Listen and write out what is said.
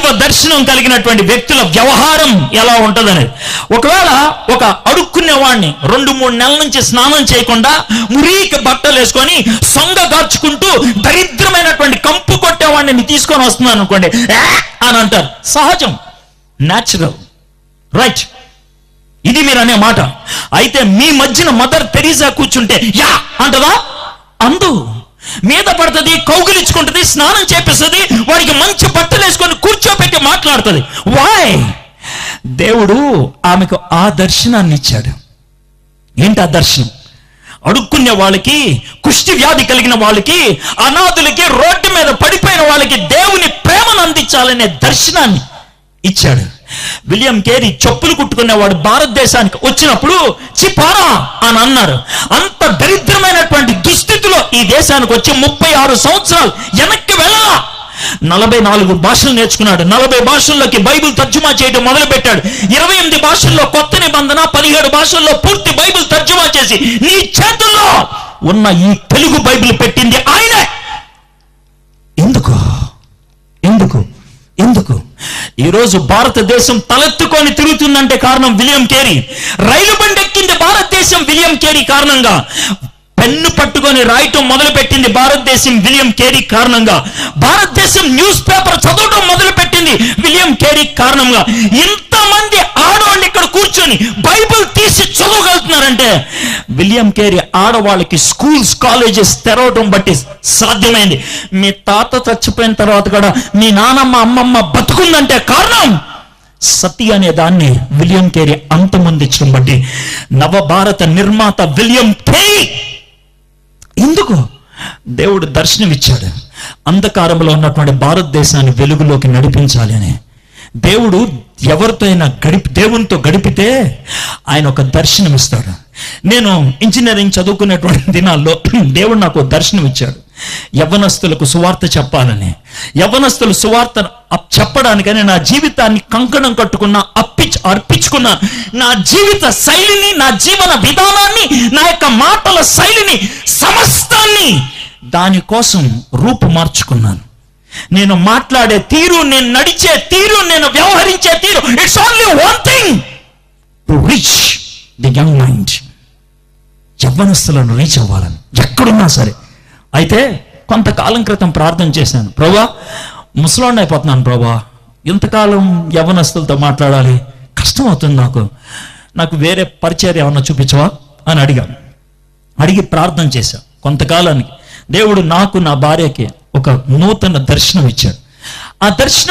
దైవ దర్శనం కలిగినటువంటి వ్యక్తుల వ్యవహారం ఎలా ఉంటుందనేది. ఒకవేళ ఒక అడుక్కునేవాడిని 2-3 నెలల నుంచి స్నానం చేయకుండా మురికి బట్టలు వేసుకొని సొంగ గార్చుకుంటూ దరిద్రమైనటువంటి కంపు కొట్టేవాడిని తీసుకొని వస్తున్నాను అనుకోండి, అని అంటారు. సహజం, న్యాచురల్, రైట్. ఇది మీరు అనే మాట. అయితే మీ మధ్యన మదర్ తెరీసా కూర్చుంటే యా అంటదా? అందు. మీద పడుతుంది, కౌగిలించుకుంటుంది, స్నానం చేపిస్తుంది, వాడికి మంచి బట్టలు వేసుకొని కూర్చోబెట్టి మాట్లాడుతుంది. వాయ్? దేవుడు ఆమెకు ఆ దర్శనాన్ని ఇచ్చాడు. ఏంటి ఆ దర్శనం? అడుక్కునే వాళ్ళకి, కుష్టి వ్యాధి కలిగిన వాళ్ళకి, అనాథులకి, రోడ్డు మీద పడిపోయిన వాళ్ళకి దేవుని ప్రేమను అందించాలనే దర్శనాన్ని ఇచ్చాడు. విలియం కేరీ చెప్పులు కుట్టుకునేవాడు భారతదేశానికి వచ్చినప్పుడు చిపారా అని అన్నారు. అంత దరిద్రమైనటువంటి దుస్థితిలో ఈ దేశానికి వచ్చి 36 సంవత్సరాలు వెనక్కి వెళ్ళాల. 44 భాషలు నేర్చుకున్నాడు. 40 భాషల్లోకి బైబిల్ తర్జుమా చేయడం మొదలు పెట్టాడు. 28 భాషల్లో కొత్త నిబంధన, 17 భాషల్లో పూర్తి బైబిల్ తర్జుమా చేసి నీ చేతుల్లో ఉన్న ఈ తెలుగు బైబిల్ పెట్టింది ఆయనే. ఎందుకు ఎందుకు ఎందుకు ఈరోజు భారతదేశం తలెత్తుకొని తిరుగుతుందంటే కారణం విలియం కేరీ. రైలు బండి ఎక్కింది భారతదేశం విలియం కేరీ కారణంగా. పెన్ను పట్టుకొని రాయటం మొదలు పెట్టింది భారతదేశం విలియం కేరీ కారణంగా. భారతదేశం న్యూస్ పేపర్ చదవడం మొదలు పెట్టింది విలియం కేరీ కారణంగా. ఇంతమంది ఆడవాళ్ళు ఇక్కడ కూర్చొని బైబిల్ తీసి చదవగలుగుతున్నారంటే విలియం కేరీ ఆడవాళ్ళకి స్కూల్స్, కాలేజెస్ తెరవడం బట్టి సాధ్యమైంది. మీ తాత చచ్చిపోయిన తర్వాత కూడా మీ నానమ్మ, అమ్మమ్మ బతుకుందంటే కారణం సతి అనే దాన్ని విలియం కేరీ అంతమొందించడం బట్టి. నవభారత నిర్మాత విలియం కేరీ. ఎందుకు? దేవుడు దర్శనం ఇచ్చాడు. అంధకారంలో ఉన్నటువంటి భారతదేశాన్ని వెలుగులోకి నడిపించాలి అని. దేవుడు ఎవరితో అయినా దేవునితో గడిపితే ఆయన ఒక దర్శనం ఇస్తాడు. నేను ఇంజనీరింగ్ చదువుకునేటువంటి దినాల్లో దేవుడు నాకు దర్శనం ఇచ్చాడు. యవ్వనస్తులకు సువార్త చెప్పాలని. యవ్వనస్తులు సువార్త చెప్పడానికని నా జీవితాన్ని కంకణం కట్టుకున్నా, అర్పించుకున్నా. నా జీవిత శైలిని, నా జీవన విధానాన్ని, నా యొక్క మాటల శైలిని, సమస్తాన్ని దానికోసం రూపు మార్చుకున్నాను. నేను మాట్లాడే తీరు, నేను నడిచే తీరు, నేను వ్యవహరించే తీరు, it's only one thing, to reach the young mind. యవ్వనస్తులను రీచ్ అవ్వాలని ఎక్కడున్నా సరే. అయితే కొంతకాలం క్రితం ప్రార్థన చేశాను, ప్రభువా ముసలోడిని అయిపోతున్నాను ప్రభువా, ఇంతకాలం యవ్వనస్తులతో మాట్లాడాలి, కష్టం అవుతుంది నాకు వేరే పరిచయం ఏమన్నా చూపించవా అని అడిగి ప్రార్థన చేశాను. కొంతకాలానికి దేవుడు నాకు, నా భార్యకి ఒక నూతన దర్శనం ఇచ్చాడు. ఆ దర్శనం